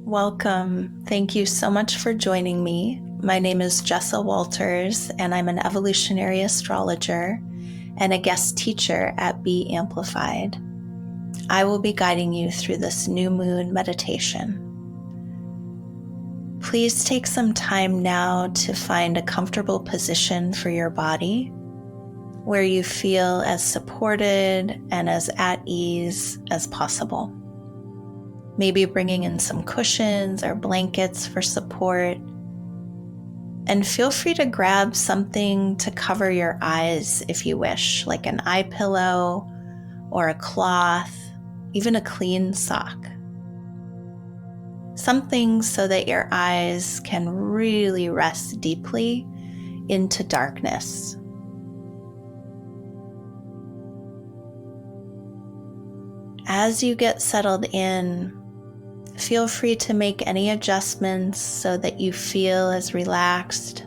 Welcome. Thank you so much for joining me. My name is Jessa Walters, and I'm an evolutionary astrologer and a guest teacher at bAmplified. I will be guiding you through this new moon meditation. Please take some time now to find a comfortable position for your body where you feel as supported and as at ease as possible. Maybe bringing in some cushions or blankets for support. And feel free to grab something to cover your eyes if you wish, like an eye pillow or a cloth, even a clean sock. Something so that your eyes can really rest deeply into darkness. As you get settled in, feel free to make any adjustments so that you feel as relaxed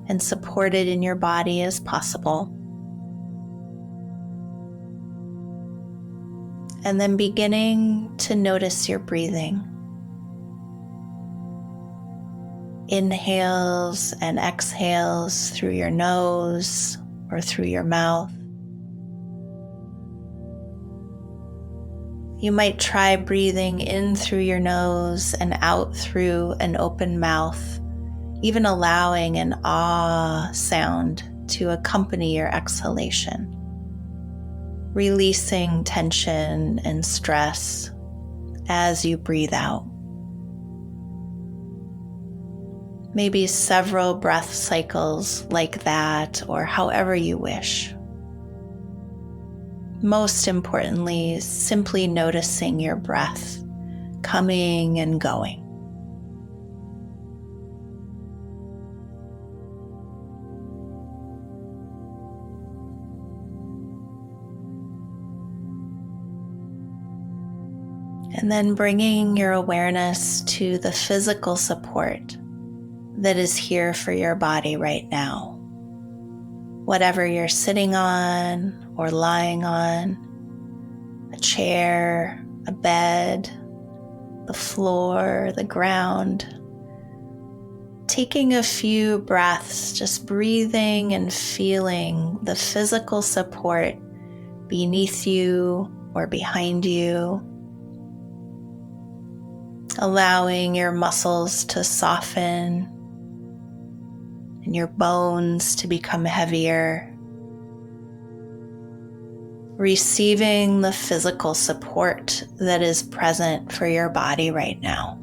and supported in your body as possible. And then beginning to notice your breathing. Inhales and exhales through your nose or through your mouth. You might try breathing in through your nose and out through an open mouth, even allowing an ah sound to accompany your exhalation, releasing tension and stress as you breathe out. Maybe several breath cycles like that, or however you wish. Most importantly, simply noticing your breath coming and going. And then bringing your awareness to the physical support that is here for your body right now. Whatever you're sitting on or lying on, a chair, a bed, the floor, the ground. Taking a few breaths, just breathing and feeling the physical support beneath you or behind you. Allowing your muscles to soften and your bones to become heavier. Receiving the physical support that is present for your body right now.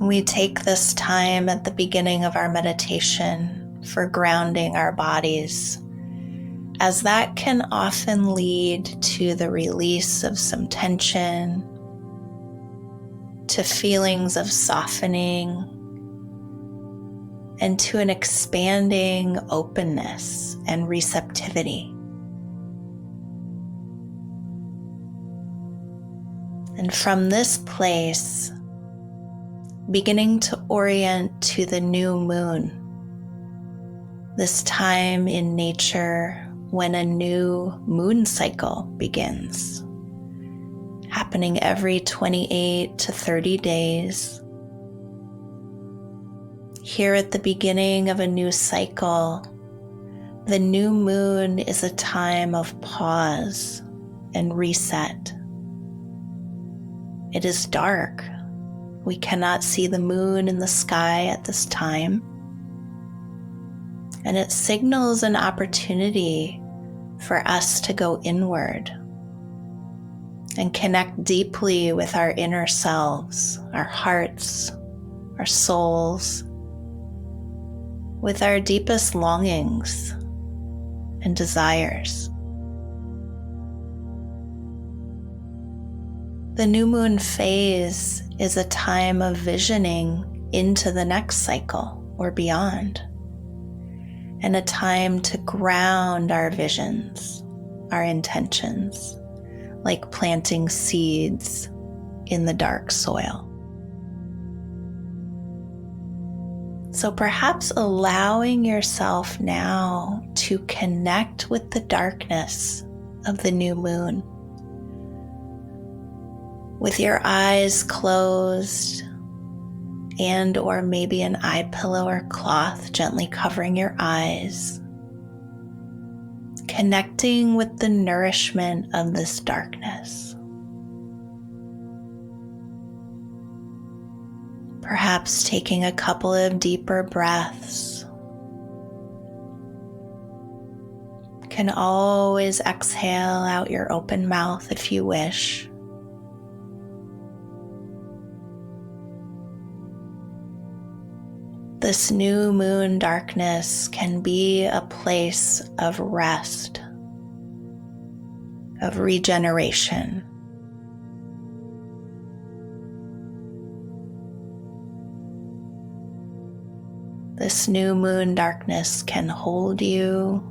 We take this time at the beginning of our meditation for grounding our bodies, as that can often lead to the release of some tension, to feelings of softening, and to an expanding openness and receptivity. And from this place, beginning to orient to the new moon, this time in nature when a new moon cycle begins, happening every 28 to 30 days. Here at the beginning of a new cycle, the new moon is a time of pause and reset. It is dark. We cannot see the moon in the sky at this time. And it signals an opportunity for us to go inward and connect deeply with our inner selves, our hearts, our souls, with our deepest longings and desires. The new moon phase is a time of visioning into the next cycle or beyond, and a time to ground our visions, our intentions, like planting seeds in the dark soil. So perhaps allowing yourself now to connect with the darkness of the new moon. With your eyes closed and or maybe an eye pillow or cloth gently covering your eyes. Connecting with the nourishment of this darkness. Perhaps taking a couple of deeper breaths. You can always exhale out your open mouth if you wish. This new moon darkness can be a place of rest, of regeneration. This new moon darkness can hold you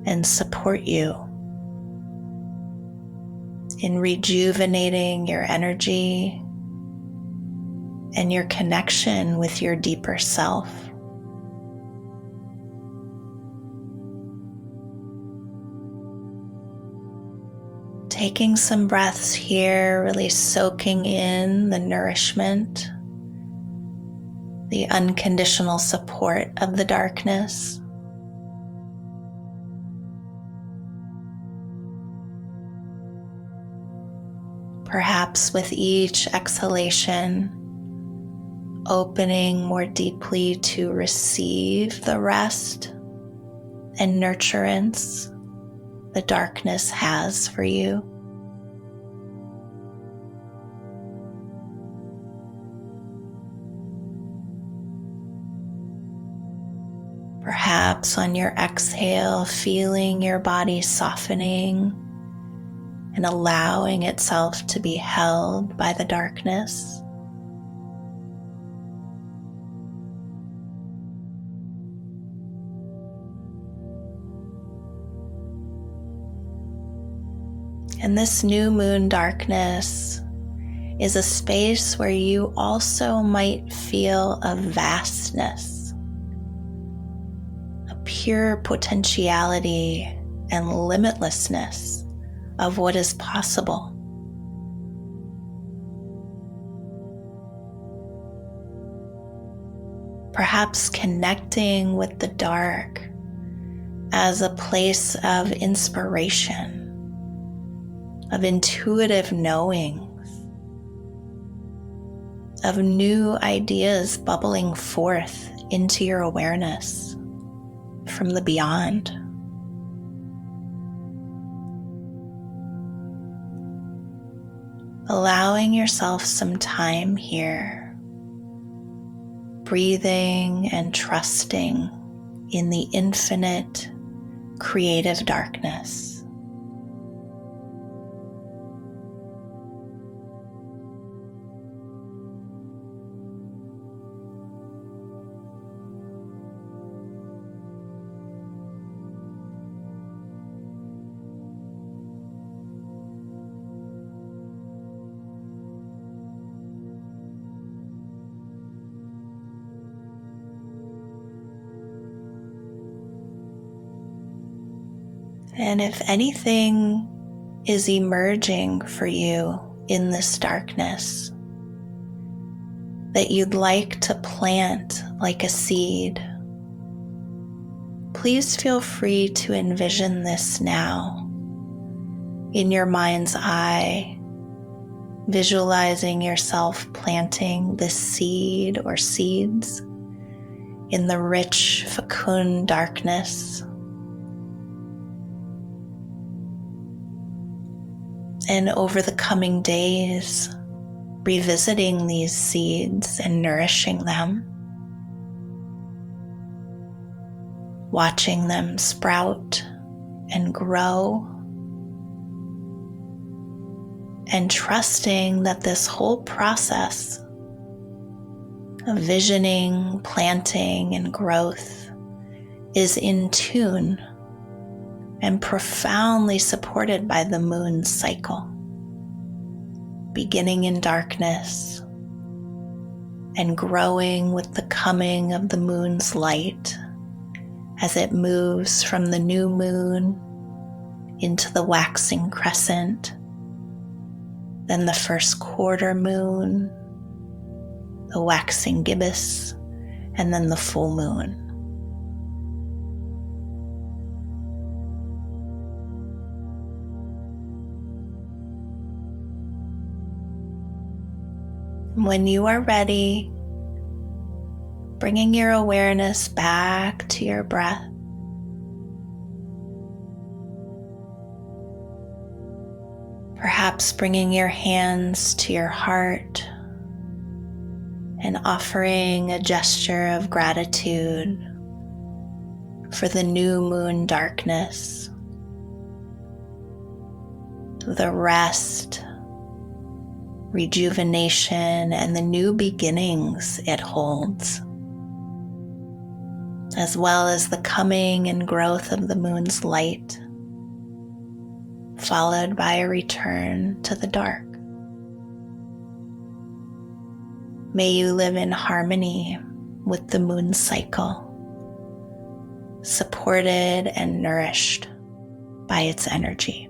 and support you in rejuvenating your energy and your connection with your deeper self. Taking some breaths here, really soaking in the nourishment, the unconditional support of the darkness. Perhaps with each exhalation, opening more deeply to receive the rest and nurturance the darkness has for you. Perhaps on your exhale, feeling your body softening and allowing itself to be held by the darkness. And this new moon darkness is a space where you also might feel a vastness, a pure potentiality and limitlessness of what is possible. Perhaps connecting with the dark as a place of inspiration, of intuitive knowings, of new ideas bubbling forth into your awareness from the beyond. Allowing yourself some time here, breathing and trusting in the infinite creative darkness. And if anything is emerging for you in this darkness that you'd like to plant like a seed, please feel free to envision this now in your mind's eye, visualizing yourself planting this seed or seeds in the rich, fecund darkness. And over the coming days, revisiting these seeds and nourishing them, watching them sprout and grow, and trusting that this whole process of visioning, planting, and growth is in tune and profoundly supported by the moon's cycle, beginning in darkness and growing with the coming of the moon's light as it moves from the new moon into the waxing crescent, then the first quarter moon, the waxing gibbous, and then the full moon. When you are ready, bringing your awareness back to your breath, perhaps bringing your hands to your heart and offering a gesture of gratitude for the new moon darkness, the rest, rejuvenation, and the new beginnings it holds, as well as the coming and growth of the moon's light, followed by a return to the dark. May you live in harmony with the moon cycle, supported and nourished by its energy.